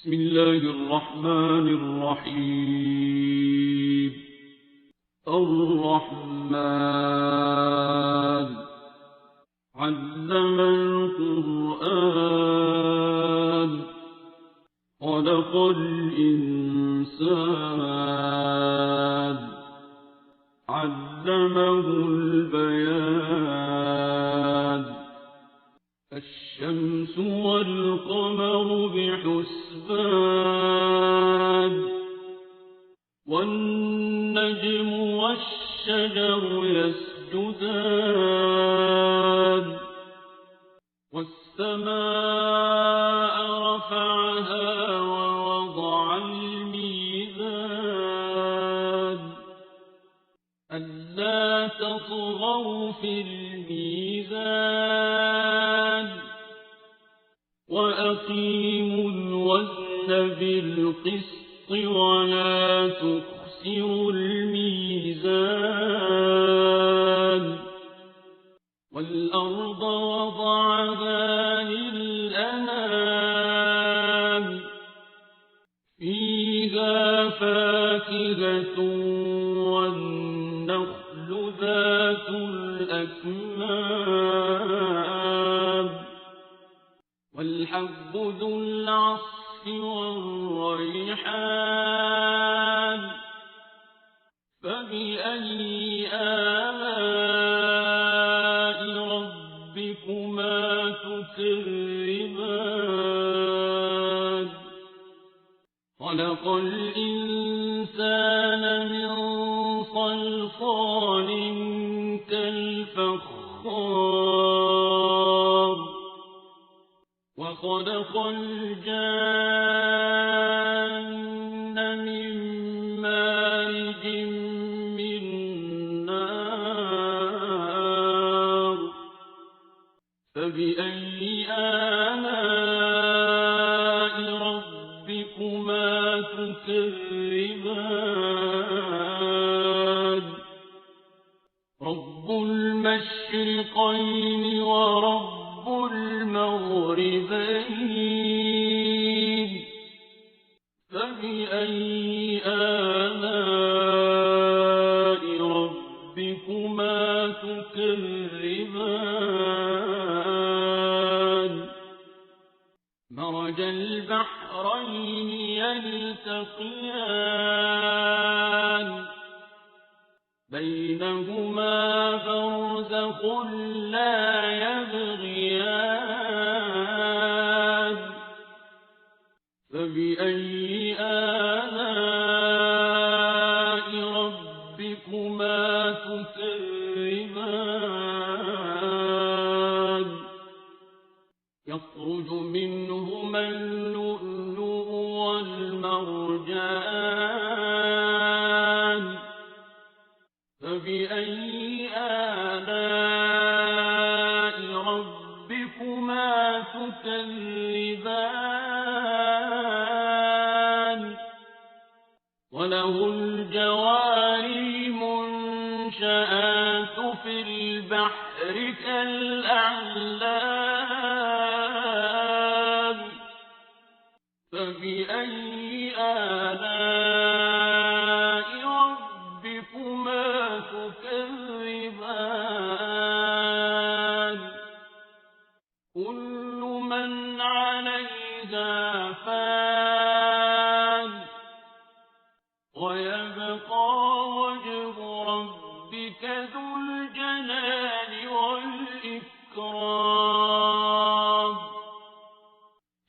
بسم الله الرحمن الرحيم. الرحمن علم القرآن خلق الإنسان علمه البيان الشمس والقمر بحسبان والنجم والشجر يسجدان والسماء رفعها ووضع الميزان ألا تطغوا في الميزان وأقيموا الوزن بالقسط ولا تخسروا الميزان والأرض وضعها للأنام فيها فاكهة والنخل ذات الأكمام والحب ذو العصف والريحان فبأي آلاء ربكما تكذبان خلق الإنسان من صلصال كالفخار وخلق الجان من مارج من نار فبأي آلاء ربكما تكذبان رب المشرقين ورب المغربين فبأي آلاء ربكما تكذبان مرج البحرين يلتقيان بينهما برزخ لا يبغيان فبأي آلاء ربكما تكذبان يخرج منهما اللؤلؤ والمرجان فبأي آلاء ربكما تكذبان وله الجوار المنشآت في البحر كالأعلام فبأي آلاء ربكما تكذبان كل من عليها فان ويبقى وجه ربك ذو الجلال والإكرام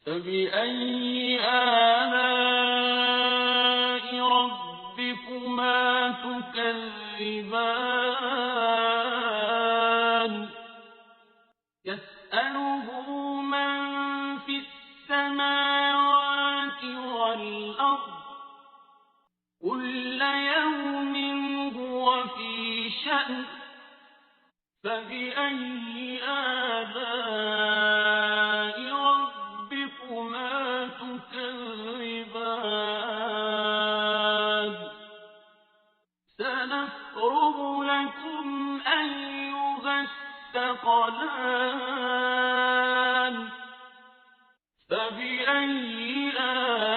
فبأي آلاء ربكما تكذبان يسأله من في السماوات والأرض كل يوم هو في شأن فبأي آلاء ربكما تكذبان سنفرغ لكم أيها الثقلان فبأي آلاء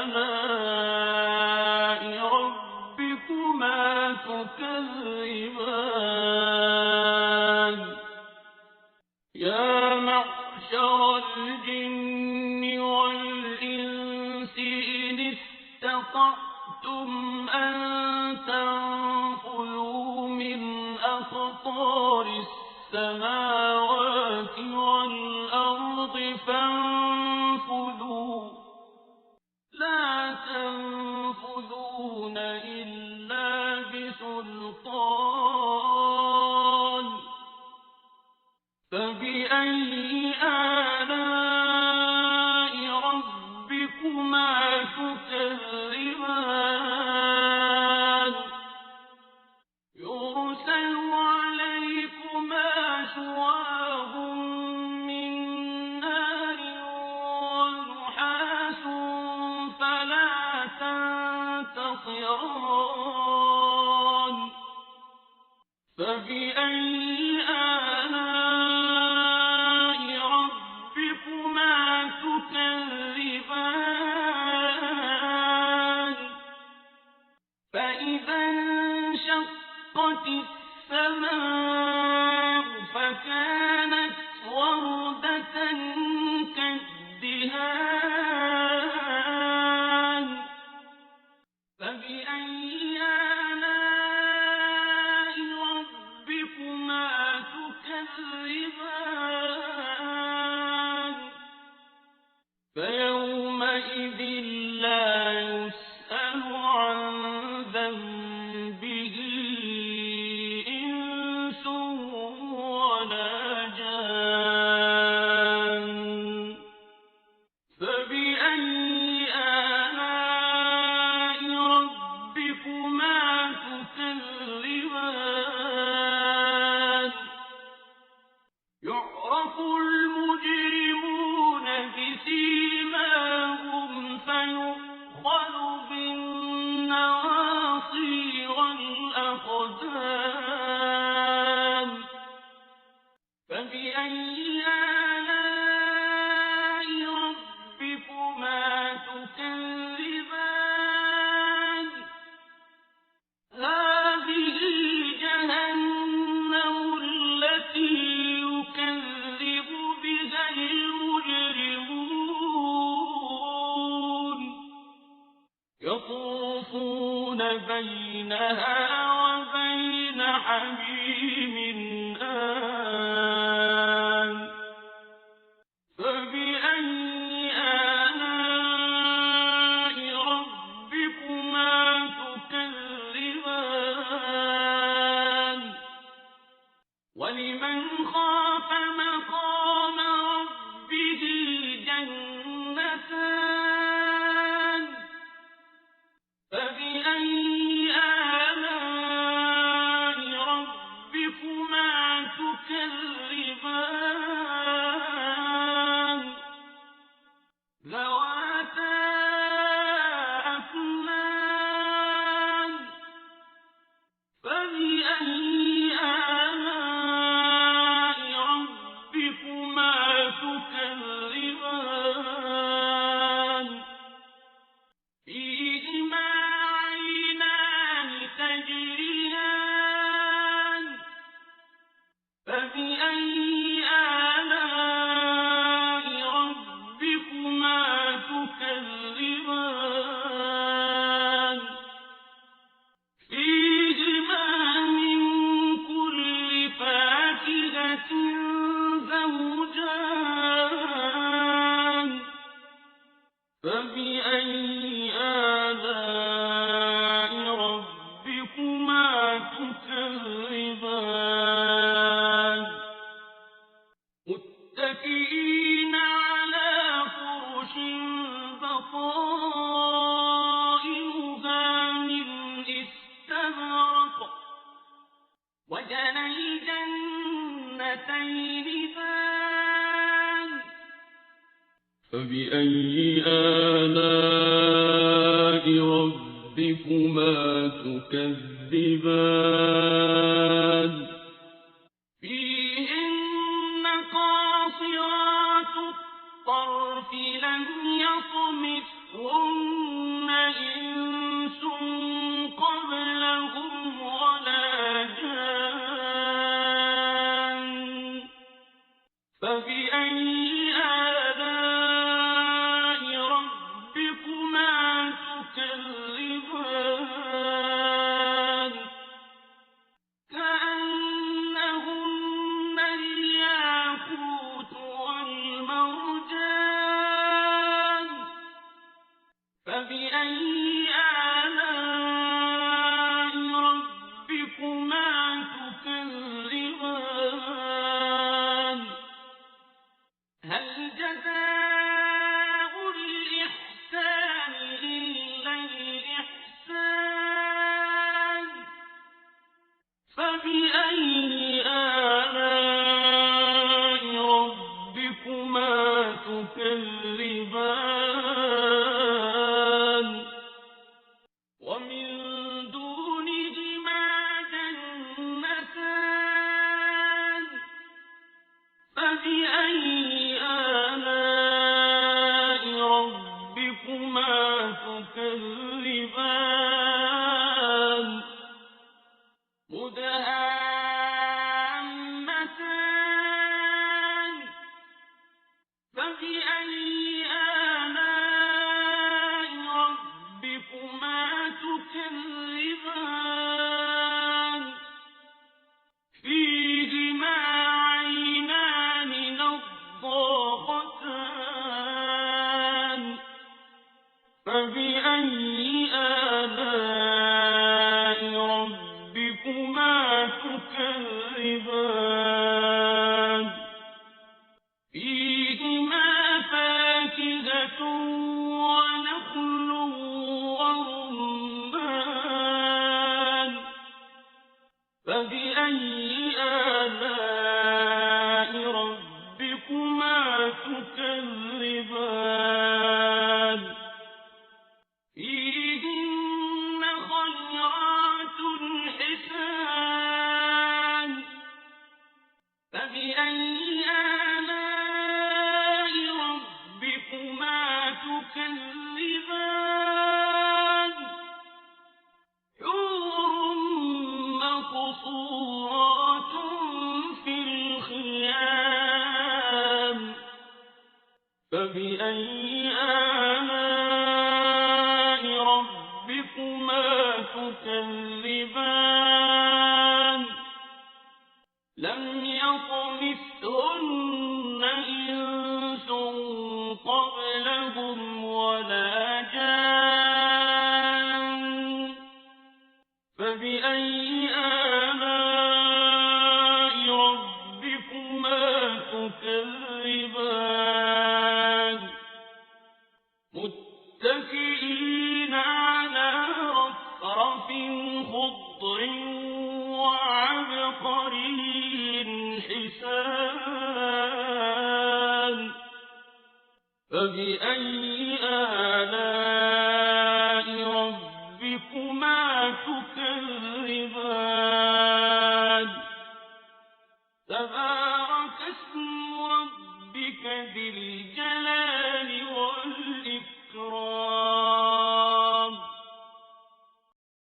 اسْتَطَعْتُمْ أَن تَنفُذُوا مِنْ أَقْطَارِ السَّمَاوَاتِ وَالْأَرْضِ فَانفُذُوا لَا تَنفُذُونَ إِلَّا بِسُلْطَانٍ فَبِأَيِّ آلَاءِ رَبِّكُمَا تُكَذِّبَانِ يُرْسَلُ عَلَيْكُمَا شُوَاظٌ مِّن نَّارٍ وَنُحَاسٌ فَلَا تَنتَصِرَانِ فَبِأَيِّ آلَاءِ رَبِّكُمَا تُكَذِّبَانِ فَإِذَا انشَقَّتِ السَّمَاءُ فَكَانَتْ وَرْدَةً كَالدِّهَانِ فَبِأَيِّ آلَاءِ رَبِّكُمَا تُكَذِّبَانِ فَيَوْمَئِذٍ لَّا يُسْأَلُ عَن ذَنبِهِ إِنسٌ وَلَا جَانٌّ فَبِأَيِّ آلَاءِ رَبِّكُمَا تُكَذِّبَانِ يُعْرَفُ الْمُجْرِمُونَ بِسِيمَاهُمْ فَيُؤْخَذُ بِالنَّوَاصِي وَالْأَقْدَامِ فَبِأَيِّ آلَاءِ رَبِّكُمَا تُكَذِّبَانِ هَٰذِهِ جَهَنَّمُ الَّتِي يُكَذِّبُ بِهَا الْمُجْرِمُونَ يَطُوفُونَ بَيْنَهَا وَبَيْنَ حَمِيمٍ آنٍ فَبِأَيِّ آلَاءِ رَبِّكُمَا تُكَذِّبَانِ وَلِمَنْ خَافَ مَقَامَ رَبِّهِ جَنَّتَانِ فَبِأَيِّ آلَاءِ رَبِّكُمَا تُكَذِّبَانِ ذَوَاتَا أَفْنَانٍ فَبِأَيِّ آلَاءِ رَبِّكُمَا تُكَذِّبَانِ فِيهِمَا عَيْنَانِ تَجْرِيَانِ فَبِأَيِّ آلَاءِ رَبِّكُمَا تُكَذِّبَانِ فِيهِمَا مِن كُلِّ فَاكِهَةٍ زَوْجَانِ فَبِأَيِّ آلَاءِ رَبِّكُمَا تُكَذِّبَانِ مُتَّكِئِينَ عَلَىٰ فُرُشٍ بَطَائِنُهَا مِنْ إِسْتَبْرَقٍ وَجَنَى الْجَنَّتَيْنِ دَانٍ فَبِأَيِّ آلَاءِ رَبِّكُمَا تُكَذِّبَانِ فِيهِنَّ قَاصِرَاتُ الطَّرْفِ لَمْ يَطْمِثْهُنَّ إِنسٌ قَبْلَهُمْ وَلَا جَانٌّ فَبِأَيِّ آلَاءِ رَبِّكُمَا تُكَذِّبَانِ فبأي آلاء ربكما تكذبان هل جزاء الإحسان إلا الإحسان فبأي آلاء ربكما تكذبان ومن دونهما جنتان فبأي آلاء ربكما تكذبان مدهامتان فبأي آلاء ربكما تكذبان فيهما عينان نضاختان فبأي آلاء ربكما تكذبان فيهما فاكهة ونخل ورمان فبأي آلاء ربكما تكذبان فيهن خيرات حسان فبأي آلاء ربكما تكذبان حور مقصورات في الخيام فبأي آلاء ربكما تكذبان لم يطمثهن إنس قبلهم ولا جان فبأي آلاء ربكما تكذبان متكئين على رفرف خضر وعبقري حسان فبأي آلاء ربكما تكذبان تبارك اسم ربك ذي الجلال